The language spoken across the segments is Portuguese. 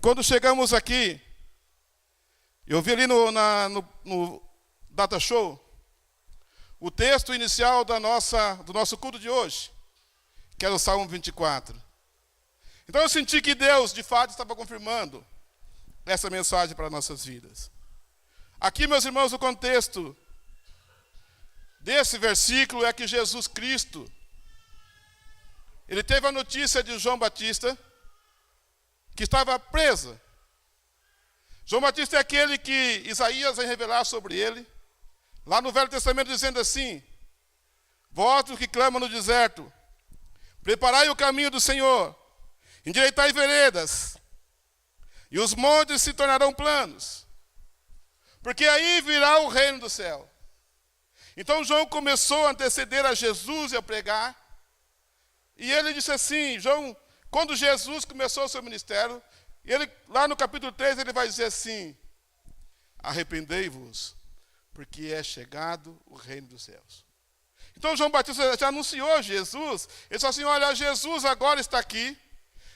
quando chegamos aqui, eu vi ali no Data Show o texto inicial do nosso culto de hoje, que era o Salmo 24. Então eu senti que Deus, de fato, estava confirmando essa mensagem para nossas vidas. Aqui, meus irmãos, o contexto desse versículo é que Jesus Cristo, ele teve a notícia de João Batista, que estava preso. João Batista é aquele que Isaías vai revelar sobre ele, lá no Velho Testamento, dizendo assim: vós que clamam no deserto, preparai o caminho do Senhor, endireitai veredas, e os montes se tornarão planos, porque aí virá o reino do céu. Então João começou a anteceder a Jesus e a pregar, e ele disse assim, quando Jesus começou o seu ministério, ele, lá no capítulo 3, ele vai dizer assim: arrependei-vos, porque é chegado o reino dos céus. Então João Batista já anunciou Jesus, ele disse assim: olha, Jesus agora está aqui,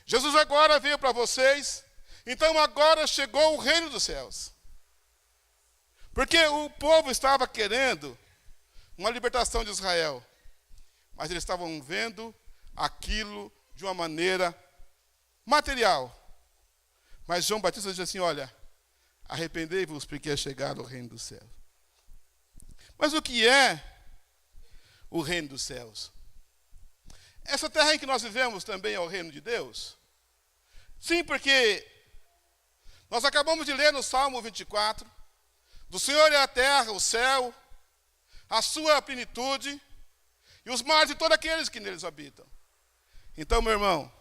Jesus agora veio para vocês, então agora chegou o reino dos céus. Porque o povo estava querendo uma libertação de Israel, mas eles estavam vendo aquilo de uma maneira material. Mas João Batista diz assim: olha, arrependei-vos, porque é chegado o reino dos céus. Mas o que é o reino dos céus? Essa terra em que nós vivemos também é o reino de Deus? Sim, porque nós acabamos de ler no Salmo 24, do Senhor é a terra, o céu, a sua plenitude, e os mares e todos aqueles que neles habitam. Então, meu irmão,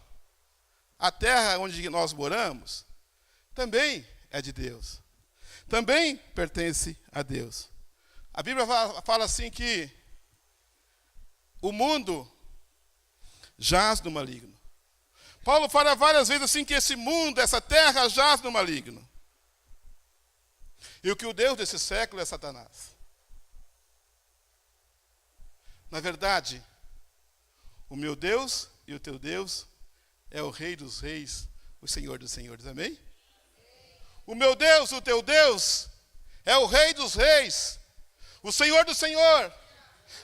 a terra onde nós moramos também é de Deus. Também pertence a Deus. A Bíblia fala assim que o mundo jaz no maligno. Paulo fala várias vezes assim que esse mundo, essa terra jaz no maligno. E o que o Deus desse século é Satanás. Na verdade, o meu Deus e o teu Deus é o Rei dos reis, o Senhor dos senhores. Amém? O meu Deus, o teu Deus, é o Rei dos reis, o Senhor do Senhor,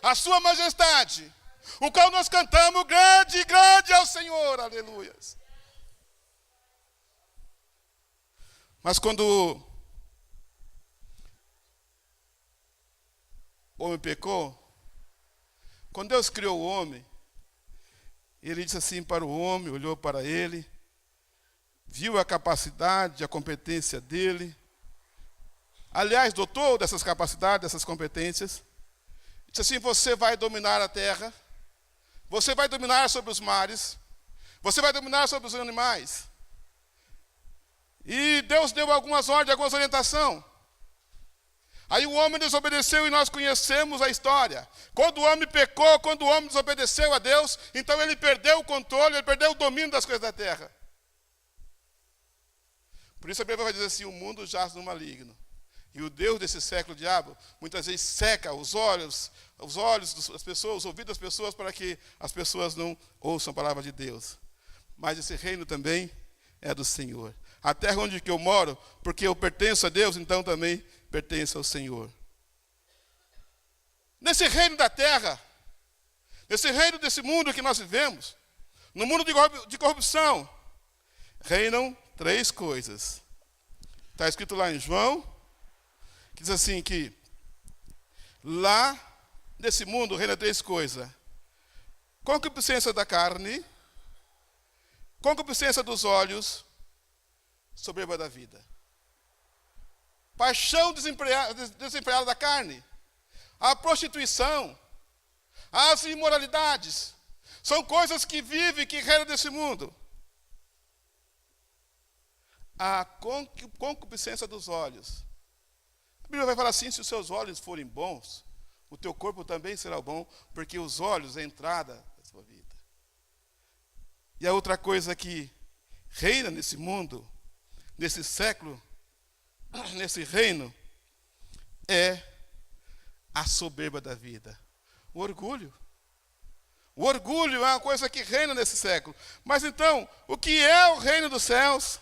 a sua majestade, o qual nós cantamos: grande, grande é o Senhor, aleluias. Mas quando o homem pecou, quando Deus criou o homem, ele disse assim para o homem, olhou para ele, viu a capacidade, a competência dele. Aliás, dotou dessas capacidades, dessas competências. Disse assim: você vai dominar a terra, você vai dominar sobre os mares, você vai dominar sobre os animais. E Deus deu algumas ordens, algumas orientações. Aí o homem desobedeceu e nós conhecemos a história. Quando o homem pecou, quando o homem desobedeceu a Deus, então ele perdeu o controle, ele perdeu o domínio das coisas da terra. Por isso a Bíblia vai dizer assim: o mundo jaz no maligno. E o Deus desse século, o diabo, muitas vezes seca os olhos das pessoas, os ouvidos das pessoas, para que as pessoas não ouçam a palavra de Deus. Mas esse reino também é do Senhor. A terra onde eu moro, porque eu pertenço a Deus, então também pertence ao Senhor. Nesse reino da terra, nesse reino desse mundo que nós vivemos, no mundo de corrupção, reinam três coisas. Está escrito lá em João, que diz assim que lá nesse mundo reina três coisas: concupiscência da carne, concupiscência dos olhos, soberba da vida. Paixão desenfreada da carne, a prostituição, as imoralidades, são coisas que vivem, que reinam desse mundo. A concupiscência dos olhos. A Bíblia vai falar assim: se os seus olhos forem bons, o teu corpo também será bom, porque os olhos é a entrada da sua vida. E a outra coisa que reina nesse mundo, nesse século, nesse reino, é a soberba da vida, o orgulho. O orgulho é uma coisa que reina nesse século. Mas então, o que é o reino dos céus?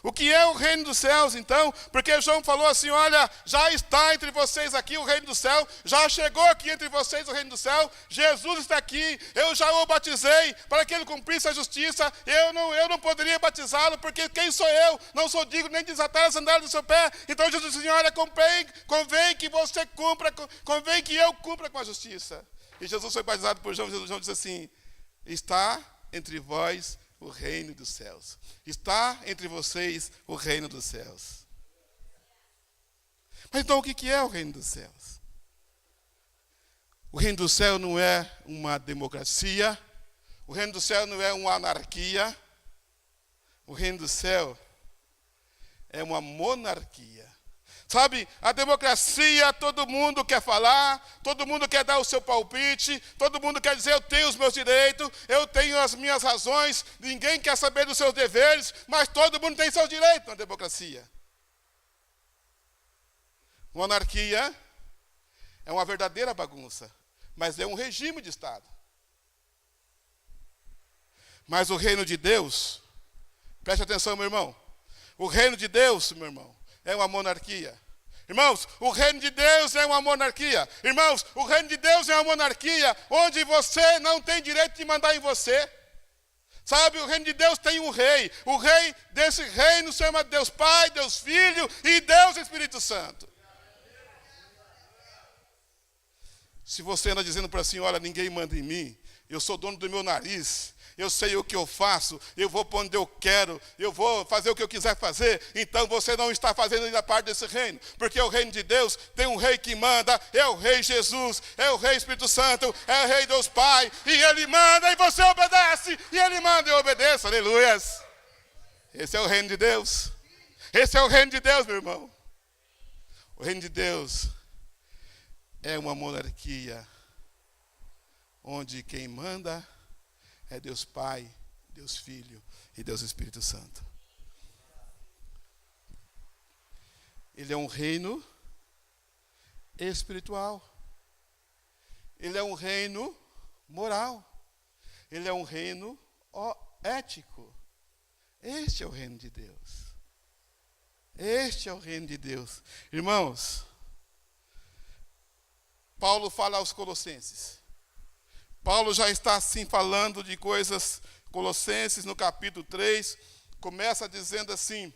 O que é o reino dos céus, então? Porque João falou assim, olha, já está entre vocês aqui o reino do céu, já chegou aqui entre vocês o reino do céu, Jesus está aqui, eu já o batizei para que ele cumprisse a justiça, eu não poderia batizá-lo, porque quem sou eu? Não sou digno nem de desatar as sandálias do seu pé. Então Jesus disse, olha, convém que você cumpra, convém que eu cumpra com a justiça. E Jesus foi batizado por João, e João disse assim, está entre vós o reino dos céus. Está entre vocês o reino dos céus. Mas então o que é o reino dos céus? O reino do céu não é uma democracia. O reino do céu não é uma anarquia. O reino do céu é uma monarquia. Sabe, a democracia, todo mundo quer falar, todo mundo quer dar o seu palpite, todo mundo quer dizer, eu tenho os meus direitos, eu tenho as minhas razões, ninguém quer saber dos seus deveres, mas todo mundo tem seus direitos na democracia. Monarquia é uma verdadeira bagunça, mas é um regime de Estado. Mas o reino de Deus, preste atenção, meu irmão, o reino de Deus, meu irmão, é uma monarquia. Irmãos, o reino de Deus é uma monarquia. Irmãos, o reino de Deus é uma monarquia onde você não tem direito de mandar em você. Sabe, o reino de Deus tem um rei. O rei desse reino se chama Deus Pai, Deus Filho e Deus Espírito Santo. Se você anda dizendo para assim, olha, ninguém manda em mim, eu sou dono do meu nariz, eu sei o que eu faço, eu vou para onde eu quero, eu vou fazer o que eu quiser fazer, então você não está fazendo ainda parte desse reino, porque o reino de Deus tem um rei que manda, é o rei Jesus, é o rei Espírito Santo, é o rei Deus Pai, e ele manda e você obedece, e ele manda e eu obedeço, aleluias. Esse é o reino de Deus, esse é o reino de Deus, meu irmão. O reino de Deus é uma monarquia, onde quem manda é Deus Pai, Deus Filho e Deus Espírito Santo. Ele é um reino espiritual. Ele é um reino moral. Ele é um reino ético. Este é o reino de Deus. Este é o reino de Deus. Irmãos, Paulo fala aos Colossenses. Paulo já está assim falando de coisas, Colossenses no capítulo 3, começa dizendo assim,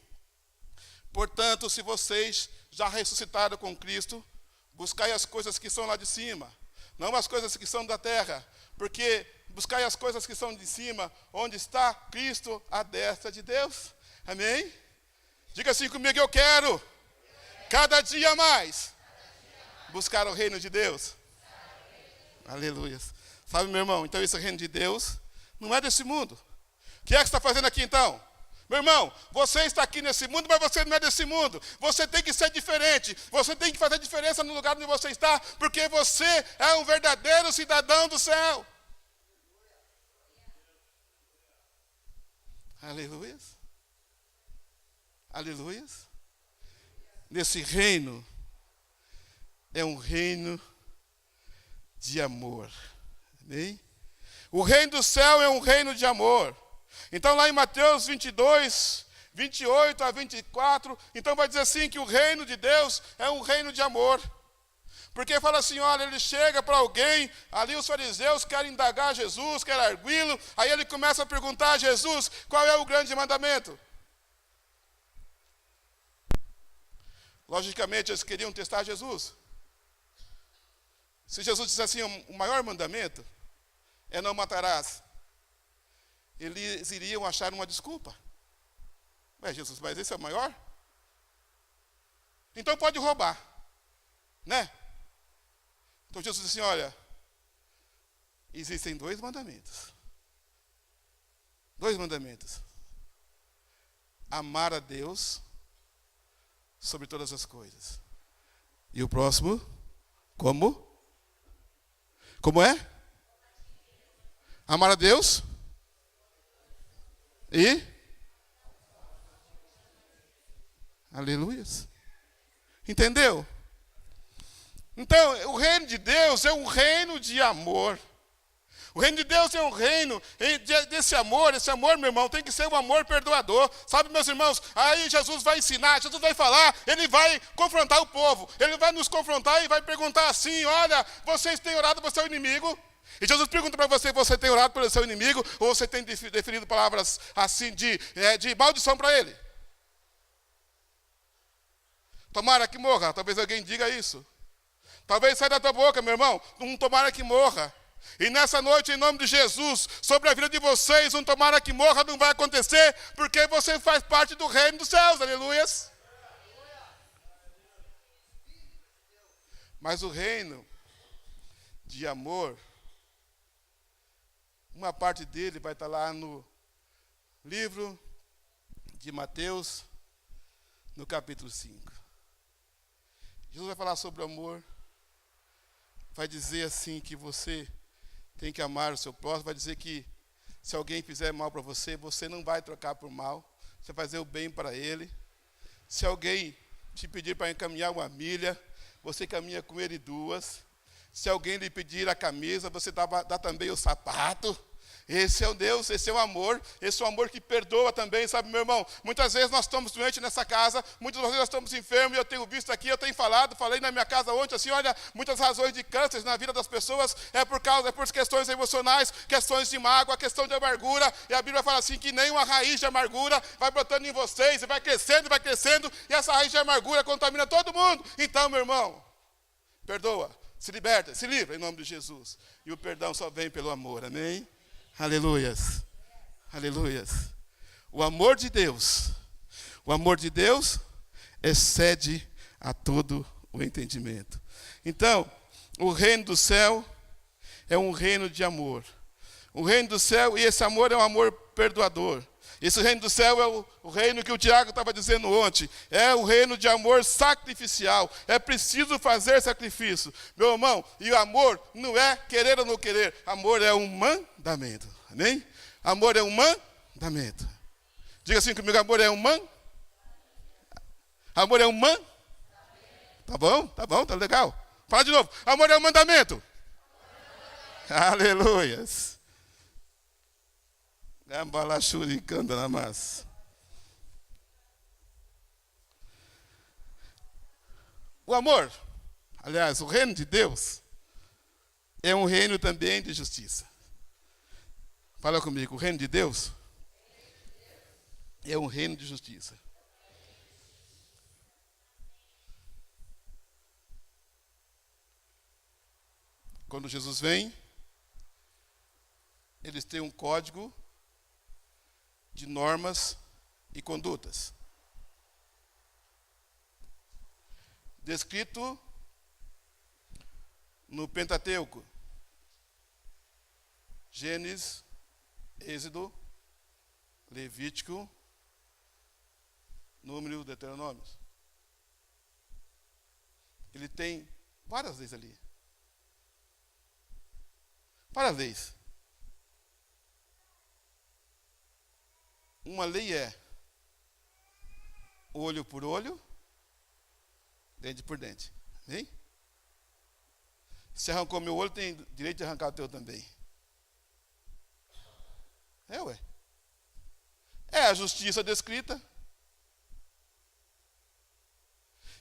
portanto, se vocês já ressuscitaram com Cristo, buscai as coisas que são lá de cima, não as coisas que são da terra, porque buscai as coisas que são de cima, onde está Cristo à destra de Deus. Amém? Diga assim comigo, eu quero cada dia mais buscar o reino de Deus. Aleluia. Sabe, meu irmão, então esse reino de Deus não é desse mundo. O que é que você está fazendo aqui então? Meu irmão, você está aqui nesse mundo, mas você não é desse mundo. Você tem que ser diferente. Você tem que fazer diferença no lugar onde você está, porque você é um verdadeiro cidadão do céu. Aleluia. Aleluia. Nesse reino, é um reino de amor. Amém? O reino do céu é um reino de amor. Então lá em Mateus 22, 28 a 24, então vai dizer assim que o reino de Deus é um reino de amor. Porque fala assim, olha, ele chega para alguém, ali os fariseus querem indagar Jesus, querem arguí-lo, aí ele começa a perguntar a Jesus, qual é o grande mandamento? Logicamente eles queriam testar Jesus. Se Jesus dissesse assim, o maior mandamento é não matarás, eles iriam achar uma desculpa. Ué, Jesus, mas esse é o maior? Então pode roubar, né? Então Jesus disse assim, olha, existem dois mandamentos. Dois mandamentos. Amar a Deus sobre todas as coisas. E o próximo, como? Como é? Amar a Deus e aleluias. Entendeu? Então, o reino de Deus é um reino de amor. O reino de Deus é um reino desse amor. Esse amor, meu irmão, tem que ser um amor perdoador. Sabe, meus irmãos, aí Jesus vai ensinar, Jesus vai falar, ele vai confrontar o povo. Ele vai nos confrontar e vai perguntar assim: olha, vocês têm orado para o seu inimigo? E Jesus pergunta para você: você tem orado pelo seu inimigo? Ou você tem definido palavras assim de maldição para ele? Tomara que morra. Talvez alguém diga isso. Talvez saia da tua boca, meu irmão, um tomara que morra. E nessa noite, em nome de Jesus, sobre a vida de vocês, um tomara que morra não vai acontecer, porque você faz parte do reino dos céus, aleluias. Mas o reino de amor, uma parte dele vai estar lá no livro de Mateus, no capítulo 5. Jesus vai falar sobre o amor, vai dizer assim que você tem que amar o seu próximo, vai dizer que se alguém fizer mal para você, você não vai trocar por mal, você vai fazer o bem para ele. Se alguém te pedir para encaminhar uma milha, você caminha com ele 2. Se alguém lhe pedir a camisa, você dá também o sapato. Esse é o Deus, esse é o amor, esse é o amor que perdoa também, sabe, meu irmão? Muitas vezes nós estamos doentes nessa casa, muitas vezes nós estamos enfermos, e eu tenho visto aqui, eu tenho falei na minha casa ontem, assim, olha, muitas razões de câncer na vida das pessoas é por questões emocionais, questões de mágoa, questão de amargura, e a Bíblia fala assim, que nem uma raiz de amargura vai brotando em vocês, e vai crescendo, e essa raiz de amargura contamina todo mundo. Então, meu irmão, perdoa, se liberta, se livra em nome de Jesus, e o perdão só vem pelo amor, amém? Aleluias, aleluias. O amor de Deus excede a todo o entendimento. Então, o reino do céu é um reino de amor. O reino do céu, e esse amor é um amor perdoador. Esse reino do céu é o reino que o Tiago estava dizendo ontem. É o reino de amor sacrificial. É preciso fazer sacrifício. Meu irmão, e o amor não é querer ou não querer. Amor é um mandamento. Amém? Amor é um mandamento. Diga assim comigo, amor é um Amor é um Tá bom, tá legal. Fala de novo. Amor é um mandamento. Aleluias. O amor, aliás, o reino de Deus é um reino também de justiça. Fala comigo, o reino de Deus é um reino de justiça. Quando Jesus vem, eles têm um código de normas e condutas, descrito no Pentateuco, Gênesis, Êxodo, Levítico, Número, Deuteronômio. Ele tem várias leis ali. Várias leis. Uma lei é olho por olho, dente por dente. Amém? Se arrancou meu olho, tem direito de arrancar o teu também. Ué. É a justiça descrita.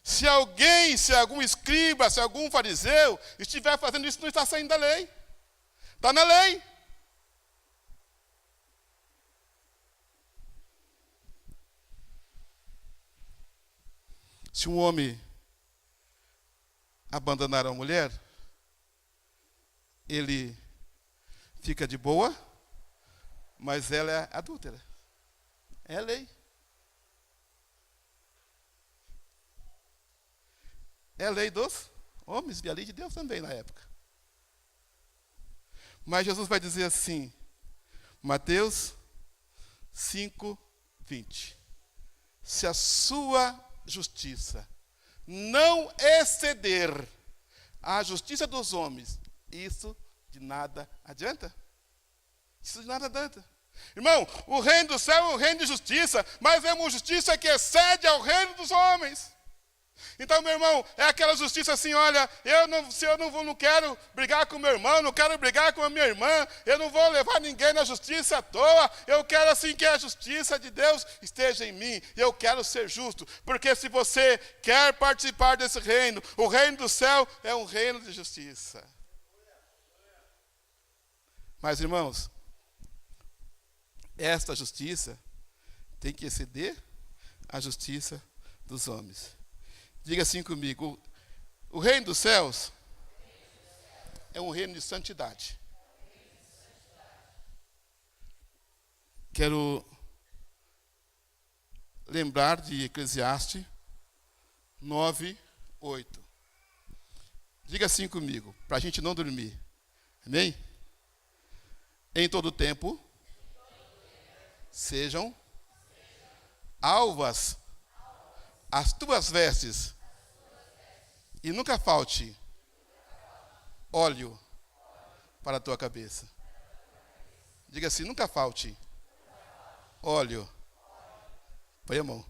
Se algum escriba, se algum fariseu estiver fazendo isso, não está saindo da lei. Está na lei. Se um homem abandonar a mulher, ele fica de boa, mas ela é adúltera. É lei. É a lei dos homens e a lei de Deus também na época. Mas Jesus vai dizer assim, Mateus 5:20. Se a sua justiça não exceder a justiça dos homens, isso de nada adianta. Isso de nada adianta. Irmão, o reino do céu é um reino de justiça, mas é uma justiça que excede ao reino dos homens. Então, meu irmão, é aquela justiça assim, olha, se eu não quero brigar com meu irmão, não quero brigar com a minha irmã, eu não vou levar ninguém na justiça à toa, eu quero assim que a justiça de Deus esteja em mim, eu quero ser justo, porque se você quer participar desse reino, o reino do céu é um reino de justiça. Mas, irmãos, esta justiça tem que exceder a justiça dos homens. Diga assim comigo, o reino dos céus é um reino de santidade. Quero lembrar de Eclesiastes 9:8. Diga assim comigo, para a gente não dormir. Amém? Em todo tempo, sejam alvas as tuas vestes, e nunca falte óleo para a tua cabeça. Diga assim, nunca falte óleo. Põe a mão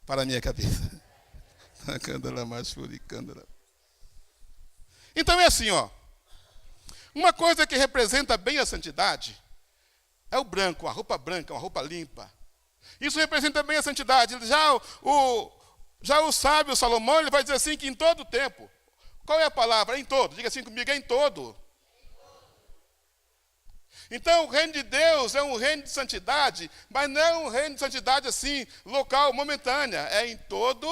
para a minha cabeça. Então é assim, ó. Uma coisa que representa bem a santidade é o branco, a roupa branca, uma roupa limpa. Isso representa bem a santidade. Já o sábio Salomão, ele vai dizer assim que em todo tempo. Qual é a palavra? Em todo. Diga assim comigo, é em todo. Então o reino de Deus é um reino de santidade, mas não é um reino de santidade assim, local, momentânea. É em todo.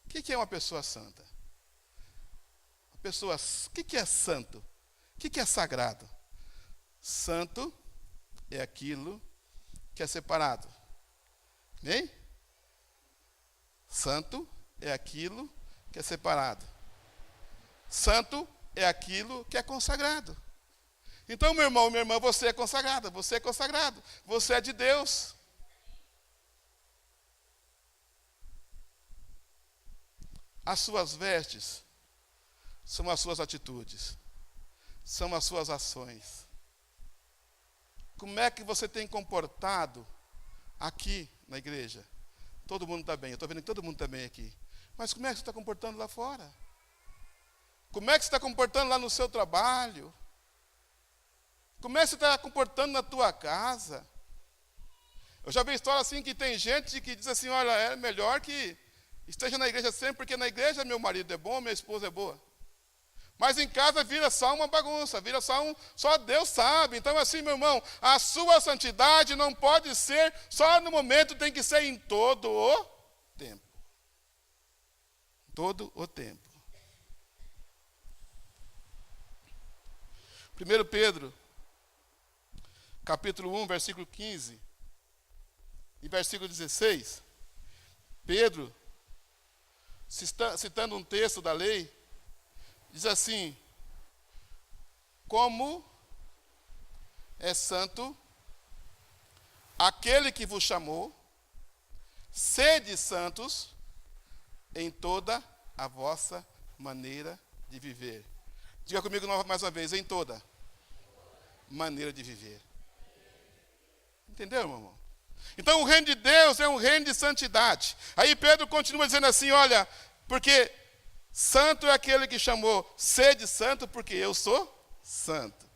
O que é uma pessoa santa? O que é santo? O que é sagrado? Santo é aquilo que é separado. Amém? Santo é aquilo que é separado. Santo é aquilo que é consagrado. Então, meu irmão, minha irmã, você é consagrada, você é consagrado, você é de Deus. As suas vestes são as suas atitudes, são as suas ações. Como é que você tem comportado aqui na igreja? Todo mundo está bem, eu estou vendo que todo mundo está bem aqui. Mas como é que você está comportando lá fora? Como é que você está comportando lá no seu trabalho? Como é que você está comportando na tua casa? Eu já vi história assim que tem gente que diz assim, olha, é melhor que esteja na igreja sempre, porque na igreja meu marido é bom, minha esposa é boa. Mas em casa vira só uma bagunça, vira só Deus sabe. Então assim, meu irmão, a sua santidade não pode ser só no momento, tem que ser em todo o tempo. Todo o tempo. 1 Pedro, capítulo 1, versículo 15 e versículo 16. Pedro, citando um texto da lei, diz assim: como é santo aquele que vos chamou, sede santos em toda a vossa maneira de viver. Diga comigo mais uma vez, em toda maneira de viver. Entendeu, meu irmão? Então o reino de Deus é um reino de santidade. Aí Pedro continua dizendo assim, olha, porque santo é aquele que chamou, sede santo, porque eu sou santo.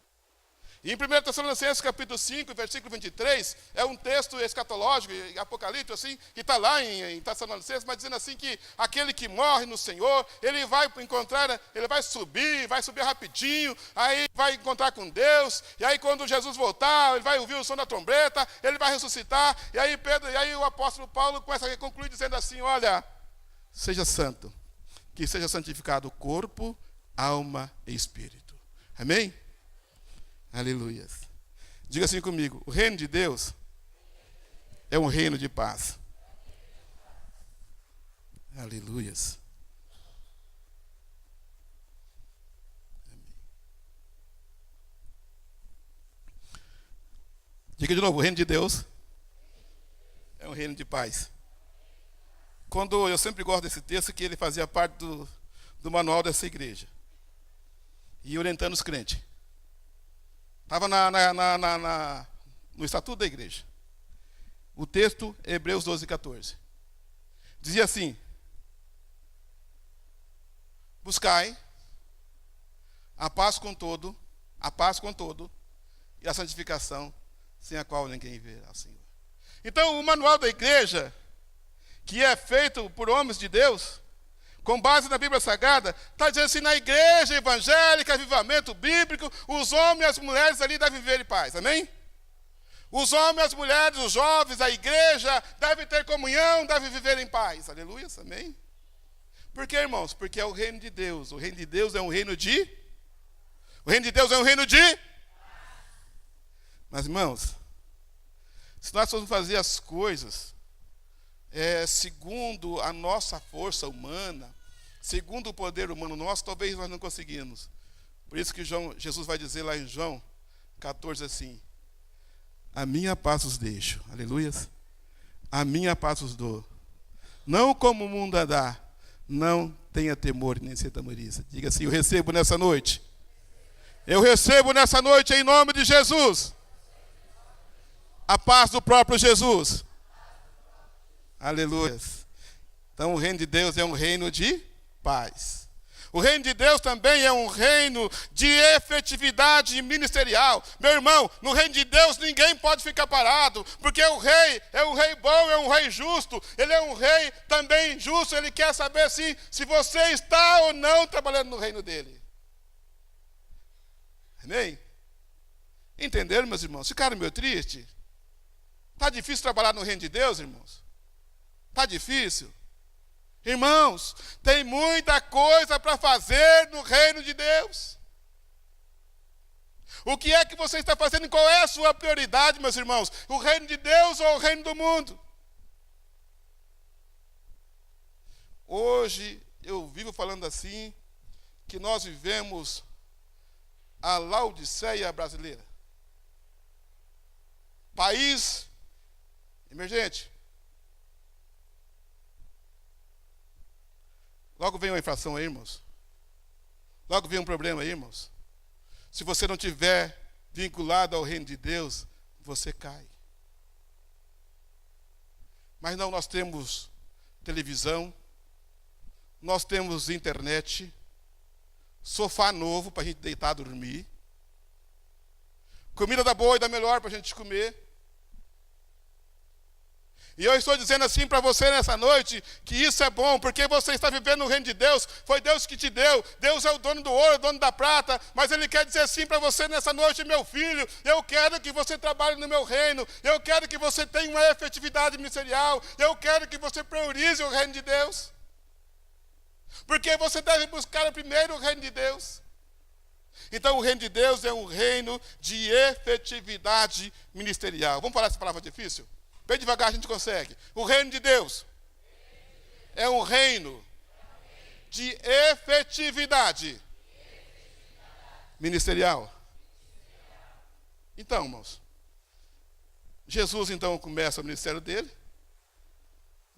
E em 1 Tessalonicenses capítulo 5, versículo 23, é um texto escatológico, apocalíptico, assim, que está lá em Tessalonicenses, mas dizendo assim que aquele que morre no Senhor, ele vai encontrar, ele vai subir rapidinho, aí vai encontrar com Deus, e aí quando Jesus voltar, ele vai ouvir o som da trombeta, ele vai ressuscitar, e aí o apóstolo Paulo começa a concluir dizendo assim, olha, seja santo, que seja santificado o corpo, alma e espírito. Amém? Aleluia. Diga assim comigo, o reino de Deus é um reino de paz. Aleluia. Diga de novo, o reino de Deus é um reino de paz. Quando eu sempre gosto desse texto, que ele fazia parte do manual dessa igreja. E orientando os crentes. Estava no estatuto da igreja. O texto, Hebreus 12, 14. Dizia assim: buscai a paz com todo, e a santificação, sem a qual ninguém verá ao Senhor. Então, o manual da igreja, que é feito por homens de Deus, com base na Bíblia Sagrada, está dizendo assim: na igreja evangélica, avivamento bíblico, os homens e as mulheres ali devem viver em paz, amém? Os homens, as mulheres, os jovens, a igreja, devem ter comunhão, devem viver em paz, aleluia, amém? Por quê, irmãos? Porque é o reino de Deus. O reino de Deus é um reino de... Mas, irmãos, se nós formos fazer as coisas segundo a nossa força humana, segundo o poder humano nosso, talvez nós não conseguimos. Por isso que Jesus vai dizer lá em João 14 assim: a minha paz os deixo, aleluias, a minha paz os dou, não como o mundo dá, não tenha temor nem se atemoriza. Diga assim: eu recebo nessa noite. Eu recebo nessa noite, em nome de Jesus, a paz do próprio Jesus. Aleluia. Então o reino de Deus é um reino de paz. O reino de Deus também é um reino de efetividade ministerial. Meu irmão, no reino de Deus ninguém pode ficar parado, porque o rei é um rei bom, é um rei justo. Ele é um rei também justo. Ele quer saber se você está ou não trabalhando no reino dele. Amém? Entenderam, meus irmãos? Ficaram meio tristes? Está difícil trabalhar no reino de Deus, irmãos? Está difícil? Irmãos, tem muita coisa para fazer no reino de Deus. O que é que você está fazendo? Qual é a sua prioridade, meus irmãos? O reino de Deus ou o reino do mundo? Hoje, eu vivo falando assim, que nós vivemos a Laodiceia brasileira. País emergente. Logo vem uma inflação aí, irmãos. Logo vem um problema aí, irmãos. Se você não estiver vinculado ao reino de Deus, você cai. Mas não, nós temos televisão, nós temos internet, sofá novo para a gente deitar e dormir, comida da boa e da melhor para a gente comer. E eu estou dizendo assim para você nessa noite, que isso é bom, porque você está vivendo no reino de Deus, foi Deus que te deu, Deus é o dono do ouro, o dono da prata, mas Ele quer dizer assim para você nessa noite: meu filho, eu quero que você trabalhe no meu reino, eu quero que você tenha uma efetividade ministerial, eu quero que você priorize o reino de Deus, porque você deve buscar primeiro o reino de Deus. Então o reino de Deus é um reino de efetividade ministerial. Vamos falar essa palavra difícil? Bem devagar a gente consegue. O reino de Deus é um reino de efetividade ministerial. Então, irmãos, Jesus então começa o ministério dele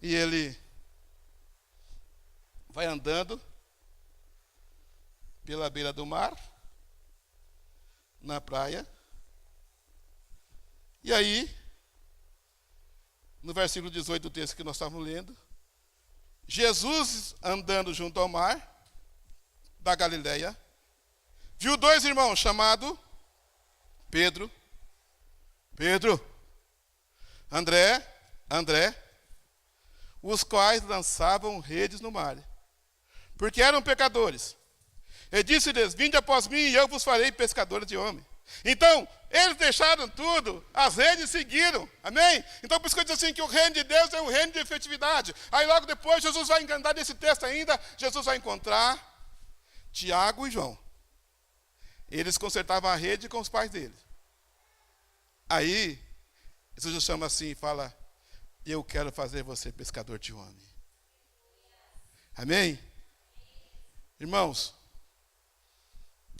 e ele vai andando pela beira do mar, na praia, e aí, no versículo 18 do texto que nós estávamos lendo, Jesus andando junto ao mar da Galileia, viu dois irmãos chamados Pedro, André, os quais lançavam redes no mar, porque eram pecadores. Ele disse-lhes: vinde após mim e eu vos farei pescadores de homens. Então, eles deixaram tudo, as redes seguiram, amém? Então, por isso que eu disse assim, que o reino de Deus é um reino de efetividade. Aí logo depois, Jesus vai encantar nesse texto ainda, Jesus vai encontrar Tiago e João. Eles consertavam a rede com os pais deles. Aí, Jesus chama assim e fala: eu quero fazer você pescador de homem. Amém? Irmãos,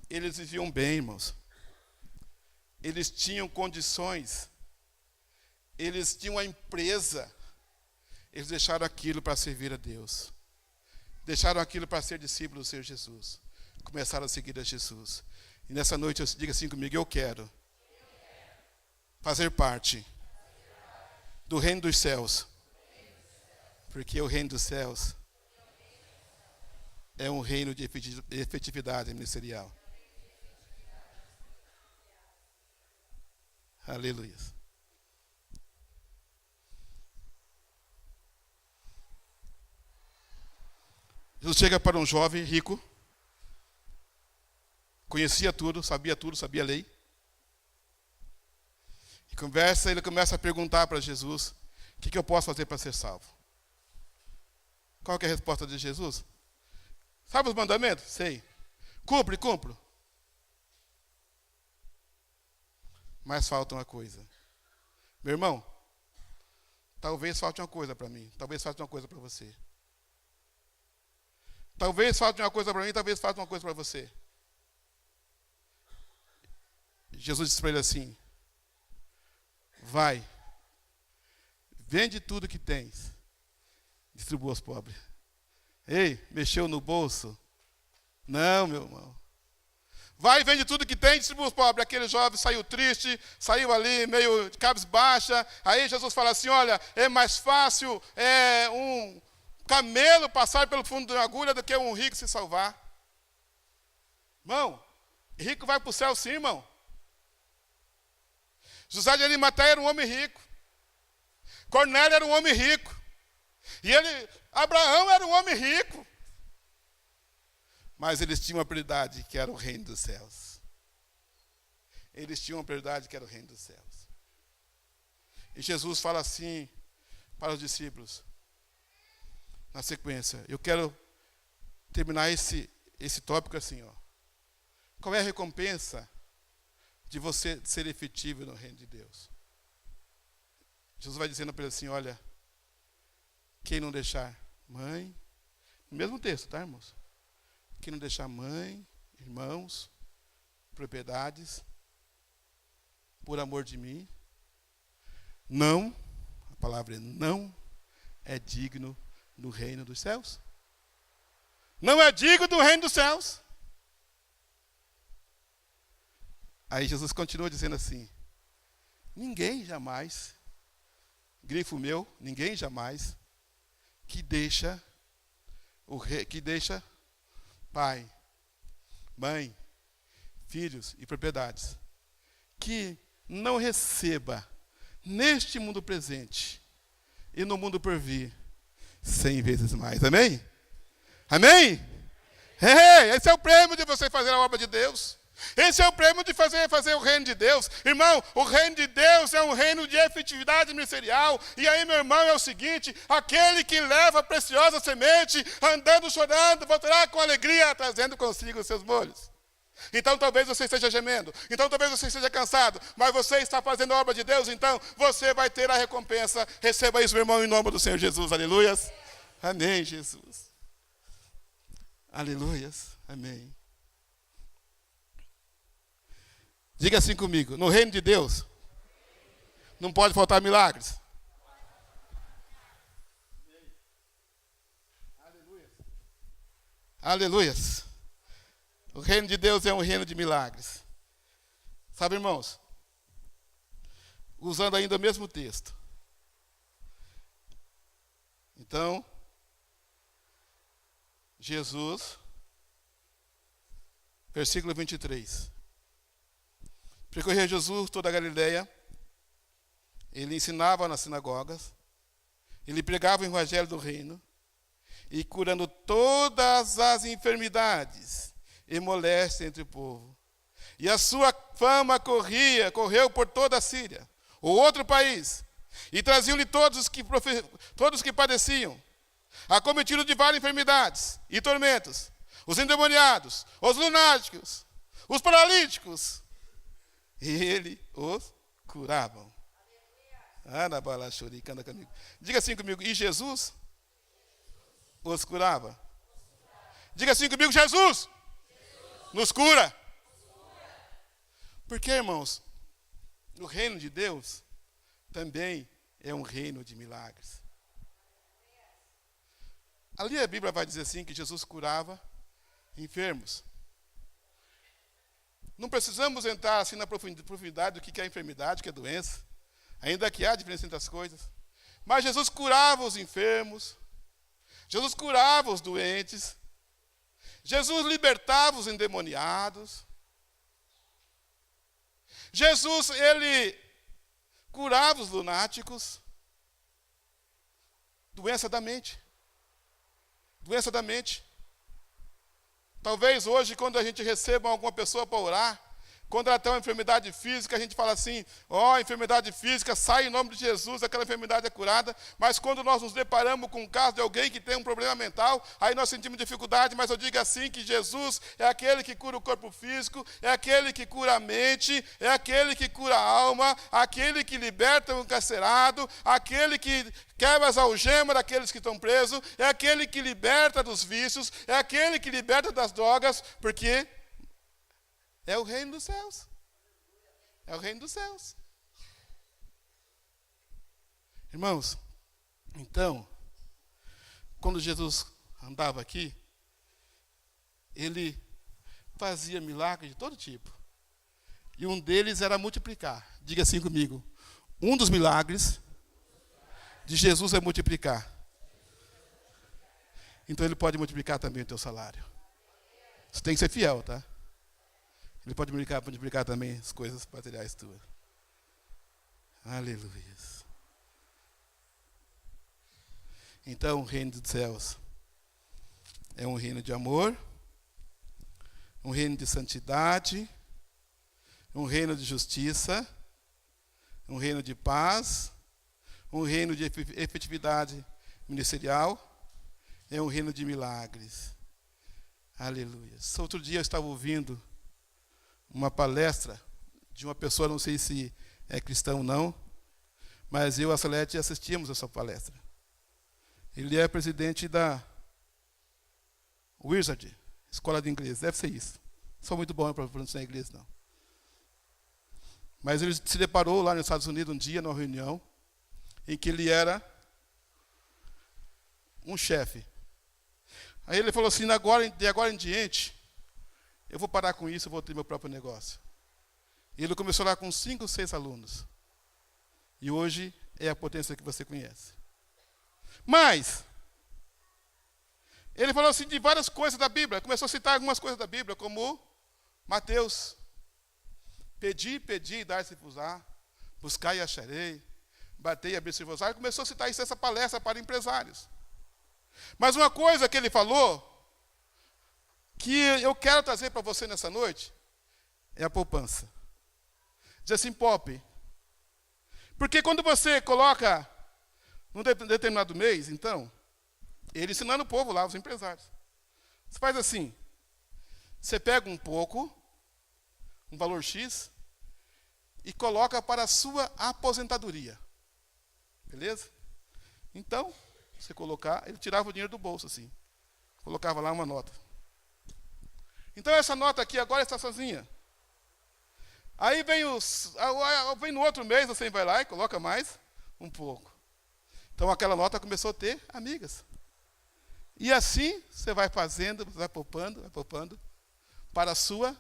eles viviam bem, irmãos. Eles tinham condições. Eles tinham uma empresa. Eles deixaram aquilo para servir a Deus. Deixaram aquilo para ser discípulos do Senhor Jesus. Começaram a seguir a Jesus. E nessa noite, diga assim comigo: eu quero fazer parte do reino dos céus. Porque o reino dos céus é um reino de efetividade ministerial. Aleluia. Jesus chega para um jovem rico, conhecia tudo, sabia a lei. E ele começa a perguntar para Jesus, o que eu posso fazer para ser salvo? Qual que é a resposta de Jesus? Sabe os mandamentos? Sei. Cumpro. Mas falta uma coisa. Meu irmão, talvez falte uma coisa para mim, talvez falte uma coisa para você. Talvez falte uma coisa para mim, talvez falte uma coisa para você. Jesus disse para ele assim, vai, vende tudo que tens, distribua aos pobres. Ei, mexeu no bolso? Não, meu irmão. Vai, vende tudo que tem, distribua aos pobres. Aquele jovem saiu triste, saiu ali meio de cabisbaixa. Aí Jesus fala assim, olha, é mais fácil um camelo passar pelo fundo de uma agulha do que um rico se salvar. Irmão, rico vai para o céu sim, irmão. José de Arimateia era um homem rico. Cornélio era um homem rico. E Abraão era um homem rico. Mas eles tinham uma prioridade que era o reino dos céus. Eles tinham uma prioridade que era o reino dos céus. E Jesus fala assim para os discípulos, na sequência, eu quero terminar esse tópico assim, ó. Qual é a recompensa de você ser efetivo no reino de Deus? Jesus vai dizendo para ele assim, olha, quem não deixar mãe, no mesmo texto, tá, irmãos? Quem não deixar mãe, irmãos, propriedades, por amor de mim, a palavra não é digno do reino dos céus. Não é digno do reino dos céus. Aí Jesus continua dizendo assim, ninguém jamais, grifo meu, ninguém jamais, que deixa pai, mãe, filhos e propriedades, que não receba neste mundo presente e no mundo por vir 100 vezes mais. Amém? Amém? Esse é o prêmio de você fazer a obra de Deus. Esse é o prêmio de fazer o reino de Deus. Irmão, o reino de Deus é um reino de efetividade ministerial. E aí, meu irmão, é o seguinte, aquele que leva a preciosa semente, andando, chorando, voltará com alegria, trazendo consigo os seus molhos. Então talvez você esteja gemendo, então talvez você esteja cansado, mas você está fazendo a obra de Deus, então você vai ter a recompensa. Receba isso, meu irmão, em nome do Senhor Jesus. Aleluias. Amém, Jesus. Aleluias. Amém. Diga assim comigo, no reino de Deus não pode faltar milagres. Aleluia. Aleluias. O reino de Deus é um reino de milagres. Sabe, irmãos, usando ainda o mesmo texto. Então, Jesus, versículo 23. Percorria Jesus toda a Galileia, ele ensinava nas sinagogas, ele pregava o evangelho do reino, e curando todas as enfermidades e moléstias entre o povo. E a sua fama correu por toda a Síria, o outro país, e traziam-lhe todos os que padeciam, acometidos de várias enfermidades e tormentos, os endemoniados, os lunáticos, os paralíticos, e ele os curava. Canta comigo. Diga assim comigo, e Jesus os curava. Diga assim comigo, Jesus nos cura. Porque, irmãos, o reino de Deus também é um reino de milagres. Ali a Bíblia vai dizer assim, que Jesus curava enfermos. Não precisamos entrar assim na profundidade do que é enfermidade, o que é doença. Ainda que há diferença entre as coisas. Mas Jesus curava os enfermos, Jesus curava os doentes. Jesus libertava os endemoniados. Jesus, ele curava os lunáticos. Doença da mente. Doença da mente. Talvez hoje, quando a gente receba alguma pessoa para orar, quando ela tem uma enfermidade física, a gente fala assim, enfermidade física, sai em nome de Jesus, aquela enfermidade é curada. Mas quando nós nos deparamos com o caso de alguém que tem um problema mental, aí nós sentimos dificuldade, mas eu digo assim, que Jesus é aquele que cura o corpo físico, é aquele que cura a mente, é aquele que cura a alma, aquele que liberta o encarcerado, aquele que quebra as algemas daqueles que estão presos, é aquele que liberta dos vícios, é aquele que liberta das drogas, porque é o reino dos céus. É o reino dos céus. Irmãos, então, quando Jesus andava aqui, ele fazia milagres de todo tipo. E um deles era multiplicar. Diga assim comigo. Um dos milagres de Jesus é multiplicar. Então ele pode multiplicar também o teu salário. Você tem que ser fiel, tá? Ele pode multiplicar também as coisas materiais tuas. Aleluia. Então, o reino dos céus é um reino de amor, um reino de santidade, um reino de justiça, um reino de paz, um reino de efetividade ministerial, é um reino de milagres. Aleluia. Outro dia eu estava ouvindo uma palestra de uma pessoa, não sei se é cristão ou não, mas eu e a Salete assistimos essa palestra. Ele é presidente da Wizard, escola de inglês, deve ser isso. Não sou muito bom para pronunciar inglês, não. Mas ele se deparou lá nos Estados Unidos um dia, numa reunião, em que ele era um chefe. Aí ele falou assim, de agora em diante, eu vou parar com isso, eu vou ter meu próprio negócio. E ele começou lá com 5, 6 alunos. E hoje é a potência que você conhece. Mas, ele falou assim de várias coisas da Bíblia. Começou a citar algumas coisas da Bíblia, como Mateus. Pedi, e dar-se-vos-á. Buscai e acharei. Batei e abrir-se-vos-á. Ele começou a citar isso, essa palestra para empresários. Mas uma coisa que ele falou, que eu quero trazer para você nessa noite, é a poupança. Diz assim, poupe. Porque quando você coloca num determinado mês, então, ele ensinando o povo lá, os empresários. Você faz assim, você pega um pouco, um valor X, e coloca para a sua aposentadoria. Beleza? Então, você colocar, ele tirava o dinheiro do bolso assim. Colocava lá uma nota. Então essa nota aqui agora está sozinha. Aí vem no outro mês, você vai lá e coloca mais um pouco. Então aquela nota começou a ter amigas. E assim você vai fazendo, vai poupando para a sua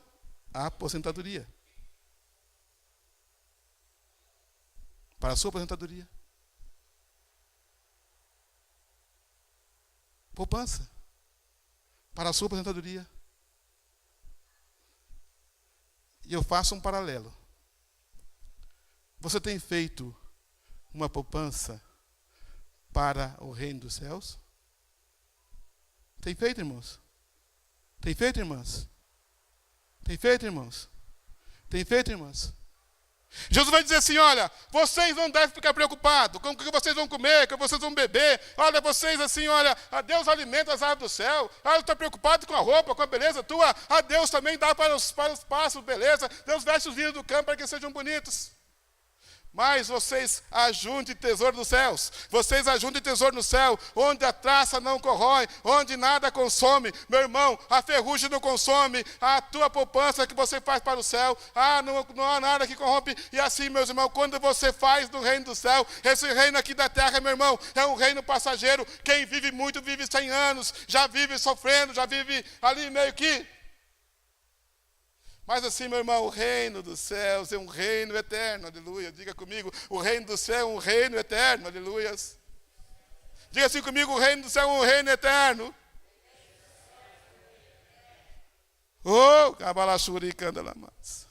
aposentadoria. Para a sua aposentadoria. Poupança. Para a sua aposentadoria. E eu faço um paralelo. Você tem feito uma poupança para o reino dos céus? Tem feito, irmãos? Tem feito, irmãs? Tem feito, irmãos? Tem feito, irmãs? Jesus vai dizer assim, olha, vocês não devem ficar preocupados com o que vocês vão comer, com o que vocês vão beber. Olha, vocês assim, olha, a Deus alimenta as aves do céu. Ah, está preocupado com a roupa, com a beleza tua. A Deus também dá para os pássaros beleza. Deus veste os lírios do campo para que sejam bonitos. Mas vocês ajuntem tesouro dos céus. Vocês ajuntem tesouro no céu, onde a traça não corrói, onde nada consome. Meu irmão, a ferrugem não consome a tua poupança que você faz para o céu. Não há nada que corrompe. E assim, meus irmãos, quando você faz do reino do céu, esse reino aqui da terra, meu irmão, é um reino passageiro. Quem vive muito, vive 100 anos. Já vive sofrendo, já vive ali meio que... Mas assim, meu irmão, o reino dos céus é um reino eterno, aleluia. Diga comigo, o reino do céu é um reino eterno, aleluia. Diga assim comigo, o reino do céu é um reino eterno. Oh, cabalachuricandalamas.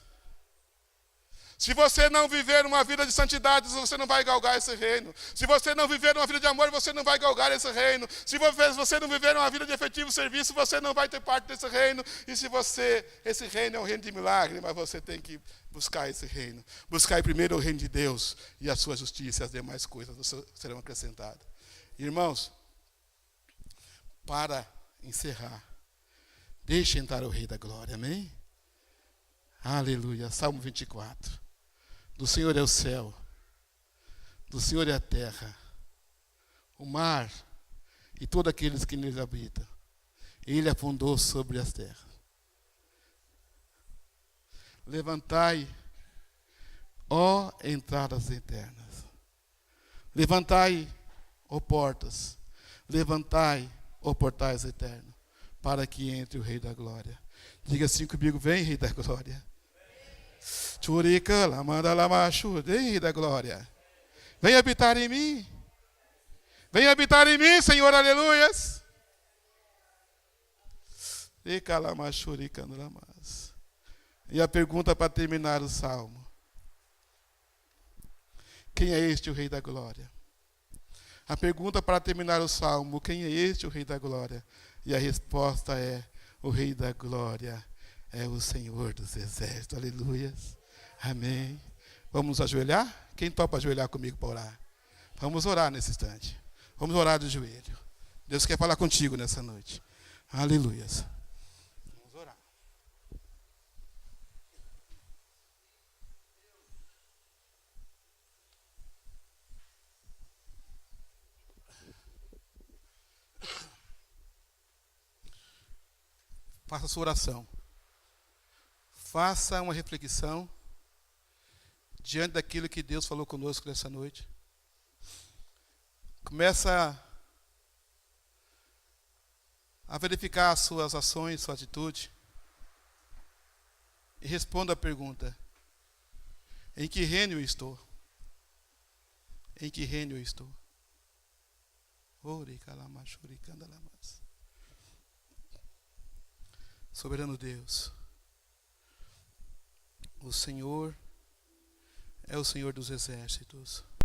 Se você não viver uma vida de santidade, você não vai galgar esse reino. Se você não viver uma vida de amor, você não vai galgar esse reino. Se você não viver uma vida de efetivo serviço, você não vai ter parte desse reino. E se esse reino é um reino de milagre, mas você tem que buscar esse reino. Buscar primeiro o reino de Deus e a sua justiça e as demais coisas serão acrescentadas. Irmãos, para encerrar, deixe entrar o Rei da Glória, amém? Aleluia, Salmo 24. Do Senhor é o céu, do Senhor é a terra, o mar e todos aqueles que neles habitam. Ele afundou sobre as terras. Levantai, ó entradas eternas. Levantai, ó portas. Levantai, ó portais eternos, para que entre o Rei da Glória. Diga assim comigo, vem, Rei da Glória. Churica, lamanda, lamachu, vem, Rei da Glória. Vem habitar em mim. Vem habitar em mim, Senhor, aleluias. E a pergunta para terminar o salmo: quem é este o Rei da Glória? A pergunta para terminar o salmo: quem é este o Rei da Glória? E a resposta é: o Rei da Glória é o Senhor dos Exércitos. Aleluias. Amém. Vamos ajoelhar? Quem topa ajoelhar comigo para orar? Vamos orar nesse instante. Vamos orar de joelho. Deus quer falar contigo nessa noite. Aleluias. Vamos orar. Faça a sua oração. Faça uma reflexão diante daquilo que Deus falou conosco nessa noite. Começa a verificar as suas ações, sua atitude. E responda a pergunta: em que reino eu estou? Em que reino eu estou? Soberano Deus, o Senhor é o Senhor dos exércitos.